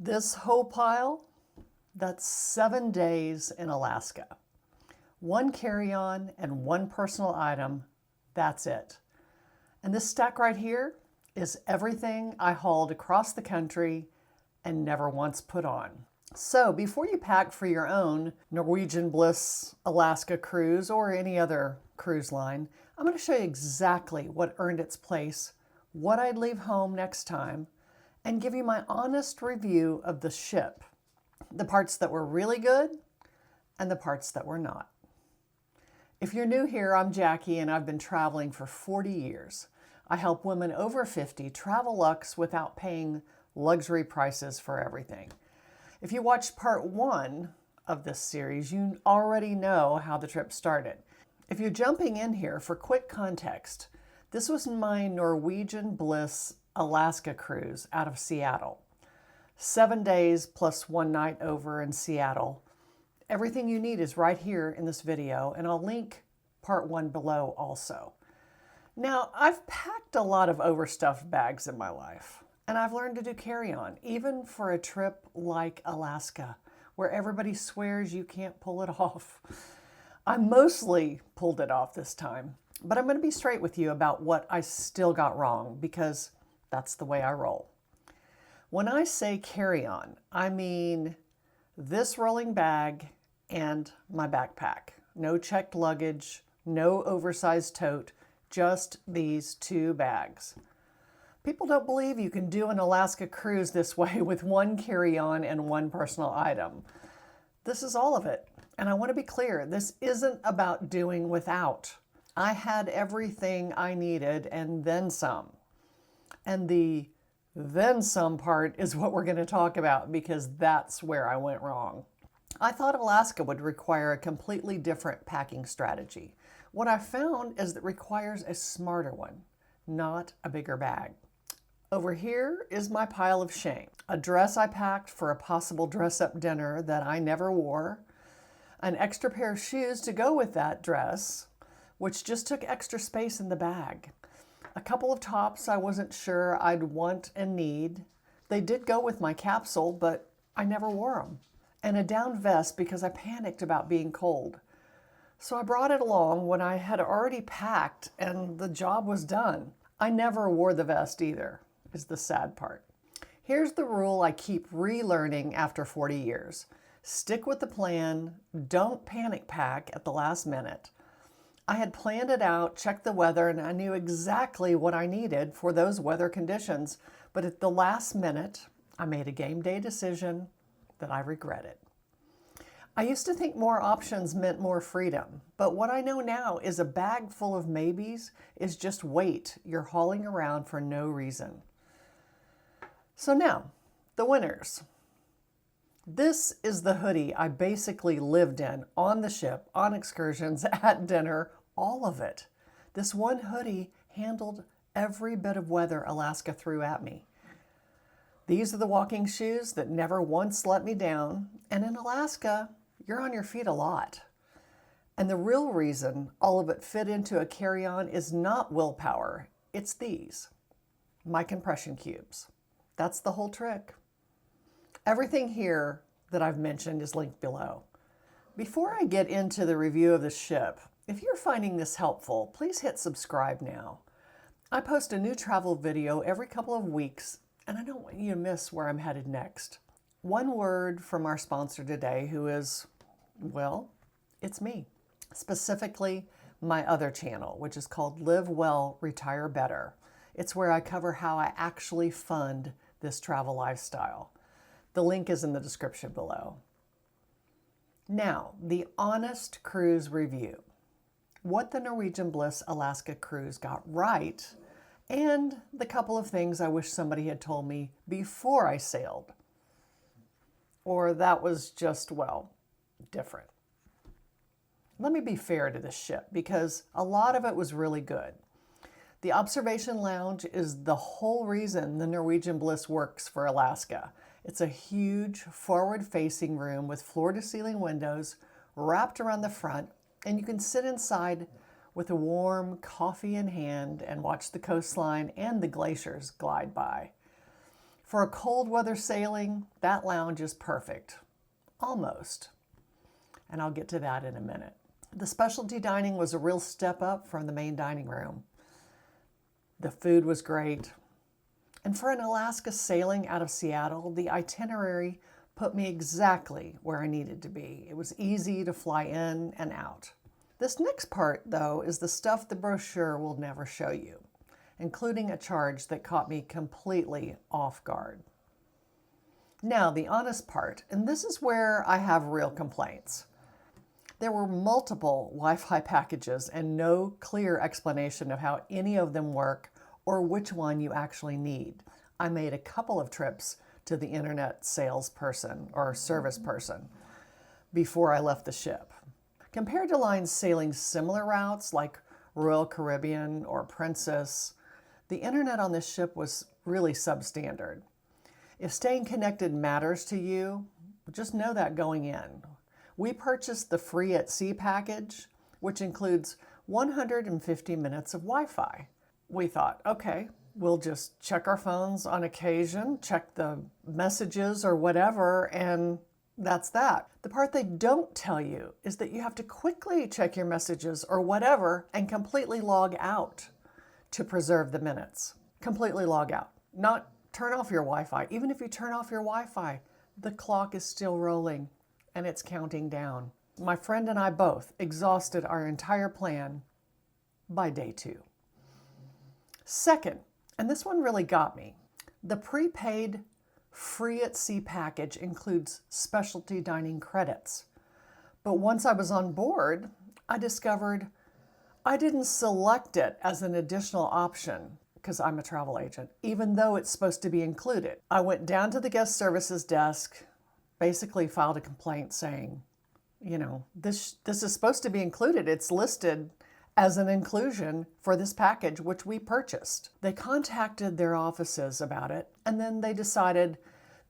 This whole pile, that's 7 days in Alaska. One carry-on and one personal item, that's it. And this stack right here is everything I hauled across the country and never once put on. So before you pack for your own Norwegian Bliss Alaska cruise or any other cruise line, I'm going to show you exactly what earned its place, what I'd leave home next time, and give you my honest review of the ship, the parts that were really good and the parts that were not. If you're new here, I'm Jackie and I've been traveling for 40 years. I help women over 50 travel luxe without paying luxury prices for everything. If you watched part 1 of this series, you already know how the trip started. If you're jumping in here for quick context, this was my Norwegian Bliss Alaska cruise out of Seattle. 7 days plus 1 night over in Seattle. Everything you need is right here in this video, and I'll link part 1 below also. Now, I've packed a lot of overstuffed bags in my life, and I've learned to do carry-on, even for a trip like Alaska, where everybody swears you can't pull it off. I mostly pulled it off this time, but I'm going to be straight with you about what I still got wrong, because that's the way I roll. When I say carry-on, I mean this rolling bag and my backpack. No checked luggage, no oversized tote, just these 2 bags. People don't believe you can do an Alaska cruise this way with 1 carry-on and 1 personal item. This is all of it. And I want to be clear, this isn't about doing without. I had everything I needed and then some. And the then some part is what we're going to talk about, because that's where I went wrong. I thought Alaska would require a completely different packing strategy. What I found is that it requires a smarter one, not a bigger bag. Over here is my pile of shame. A dress I packed for a possible dress-up dinner that I never wore, an extra pair of shoes to go with that dress, which just took extra space in the bag, a couple of tops I wasn't sure I'd want and need. They did go with my capsule, but I never wore them. And a down vest because I panicked about being cold. So I brought it along when I had already packed and the job was done. I never wore the vest either, is the sad part. Here's the rule I keep relearning after 40 years. Stick with the plan, don't panic pack at the last minute. I had planned it out, checked the weather, and I knew exactly what I needed for those weather conditions. But at the last minute, I made a game day decision that I regretted. I used to think more options meant more freedom, but what I know now is a bag full of maybes is just weight you're hauling around for no reason. So now, the winners. This is the hoodie I basically lived in on the ship, on excursions, at dinner, all of it. This one hoodie handled every bit of weather Alaska threw at me. These are the walking shoes that never once let me down, and in Alaska, you're on your feet a lot. And the real reason all of it fit into a carry-on is not willpower, it's these, my compression cubes. That's the whole trick. Everything here that I've mentioned is linked below. Before I get into the review of the ship, if you're finding this helpful, please hit subscribe now. I post a new travel video every couple of weeks, and I don't want you to miss where I'm headed next. One word from our sponsor today, who is, well, it's me. Specifically, my other channel, which is called Live Well, Retire Better. It's where I cover how I actually fund this travel lifestyle. The link is in the description below. Now, the honest cruise review. What the Norwegian Bliss Alaska cruise got right, and the couple of things I wish somebody had told me before I sailed. Or that was just, well, different. Let me be fair to this ship, because a lot of it was really good. The observation lounge is the whole reason the Norwegian Bliss works for Alaska. It's a huge forward-facing room with floor-to-ceiling windows wrapped around the front, and you can sit inside with a warm coffee in hand and watch the coastline and the glaciers glide by. For a cold weather sailing, that lounge is perfect. Almost. And I'll get to that in a minute. The specialty dining was a real step up from the main dining room. The food was great. And for an Alaska sailing out of Seattle, the Itinerary put me exactly where I needed to be. It was easy to fly in and out. This next part, though, is the stuff the brochure will never show you, including a charge that caught me completely off guard. Now, the honest part, and this is where I have real complaints. There were multiple Wi-Fi packages and no clear explanation of how any of them work or which one you actually need. I made a couple of trips to the internet salesperson or service person before I left the ship. Compared to lines sailing similar routes like Royal Caribbean or Princess, the internet on this ship was really substandard. If staying connected matters to you, just know that going in. We purchased the Free at Sea package, which includes 150 minutes of Wi-Fi. We thought, okay, we'll just check our phones on occasion, check the messages or whatever, and that's that. The part they don't tell you is that you have to quickly check your messages or whatever and completely log out to preserve the minutes. Completely log out. Not turn off your Wi-Fi. Even if you turn off your Wi-Fi, the clock is still rolling and it's counting down. My friend and I both exhausted our entire plan by day 2. Second, and this one really got me, the prepaid Free at Sea package includes specialty dining credits. But once I was on board, I discovered I didn't select it as an additional option because I'm a travel agent, even though it's supposed to be included. I went down to the guest services desk, basically filed a complaint saying, this is supposed to be included. It's listed as an inclusion for this package, which we purchased. They contacted their offices about it, and then they decided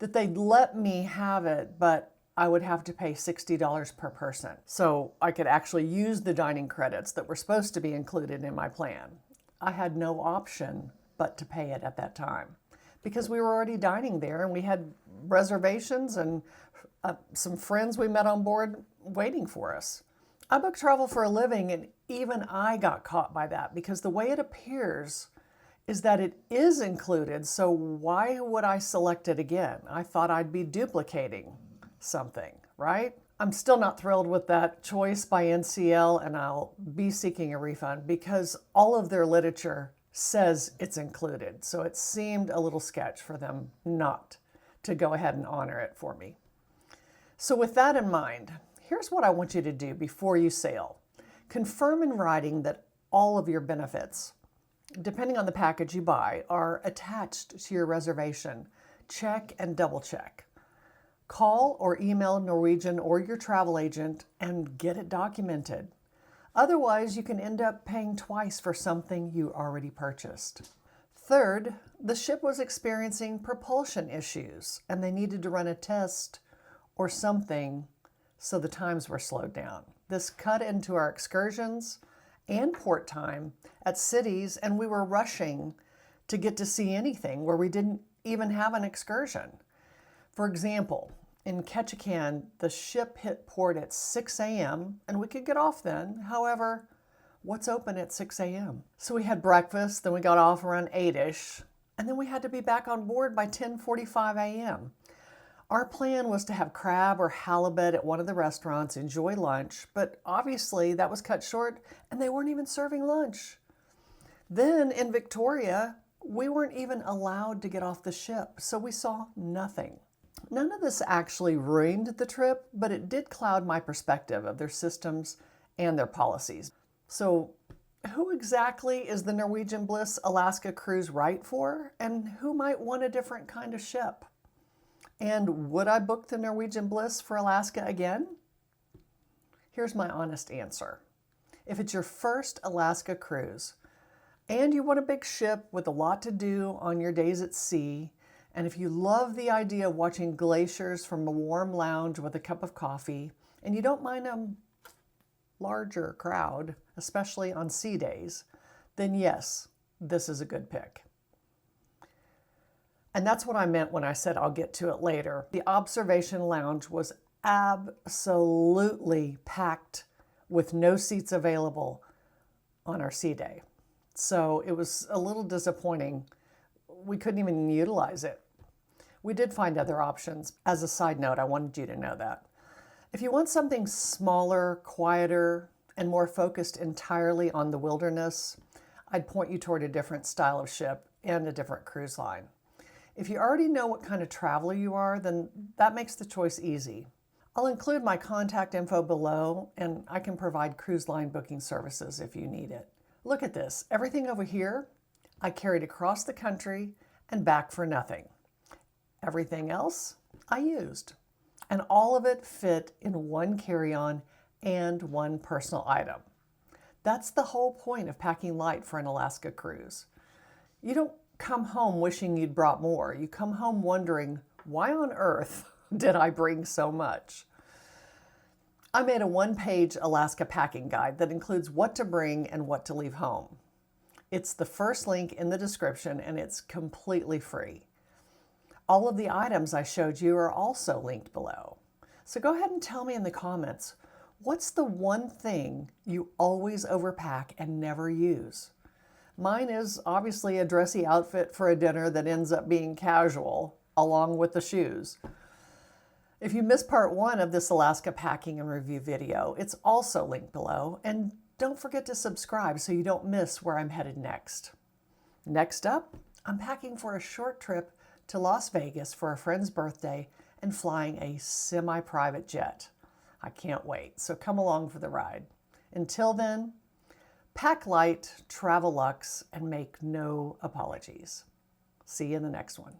that they'd let me have it, but I would have to pay $60 per person. So I could actually use the dining credits that were supposed to be included in my plan. I had no option but to pay it at that time because we were already dining there and we had reservations and some friends we met on board waiting for us. I book travel for a living, and even I got caught by that because the way it appears is that it is included, so why would I select it again? I thought I'd be duplicating something, right? I'm still not thrilled with that choice by NCL, and I'll be seeking a refund because all of their literature says it's included, so it seemed a little sketch for them not to go ahead and honor it for me. So with that in mind, here's what I want you to do before you sail. Confirm in writing that all of your benefits, depending on the package you buy, are attached to your reservation. Check and double check. Call or email Norwegian or your travel agent and get it documented. Otherwise, you can end up paying twice for something you already purchased. Third, the ship was experiencing propulsion issues and they needed to run a test or something, so the times were slowed down. This cut into our excursions and port time at cities, and we were rushing to get to see anything where we didn't even have an excursion. For example, in Ketchikan, the ship hit port at 6 a.m. and we could get off then. However, what's open at 6 a.m.? So we had breakfast, then we got off around 8-ish, and then we had to be back on board by 10:45 a.m. Our plan was to have crab or halibut at one of the restaurants, enjoy lunch, but obviously that was cut short and they weren't even serving lunch. Then in Victoria, we weren't even allowed to get off the ship, so we saw nothing. None of this actually ruined the trip, but it did cloud my perspective of their systems and their policies. So who exactly is the Norwegian Bliss Alaska cruise right for, and who might want a different kind of ship? And would I book the Norwegian Bliss for Alaska again? Here's my honest answer. If it's your first Alaska cruise and you want a big ship with a lot to do on your days at sea, and if you love the idea of watching glaciers from a warm lounge with a cup of coffee, and you don't mind a larger crowd, especially on sea days, then yes, this is a good pick. And that's what I meant when I said I'll get to it later. The observation lounge was absolutely packed with no seats available on our sea day. So it was a little disappointing. We couldn't even utilize it. We did find other options. As a side note, I wanted you to know that. If you want something smaller, quieter, and more focused entirely on the wilderness, I'd point you toward a different style of ship and a different cruise line. If you already know what kind of traveler you are, then that makes the choice easy. I'll include my contact info below, and I can provide cruise line booking services if you need it. Look at this. Everything over here, I carried across the country and back for nothing. Everything else, I used. And all of it fit in one carry-on and one personal item. That's the whole point of packing light for an Alaska cruise. You don't come home wishing you'd brought more. You come home wondering, why on earth did I bring so much? I made a one-page Alaska packing guide that includes what to bring and what to leave home. It's the first link in the description, and it's completely free. All of the items I showed you are also linked below. So go ahead and tell me in the comments, what's the one thing you always overpack and never use? Mine is obviously a dressy outfit for a dinner that ends up being casual, along with the shoes. If you missed part 1 of this Alaska packing and review video, it's also linked below. And don't forget to subscribe so you don't miss where I'm headed next. Next up, I'm packing for a short trip to Las Vegas for a friend's birthday and flying a semi-private jet. I can't wait, so come along for the ride. Until then, pack light, travel luxe, and make no apologies. See you in the next one.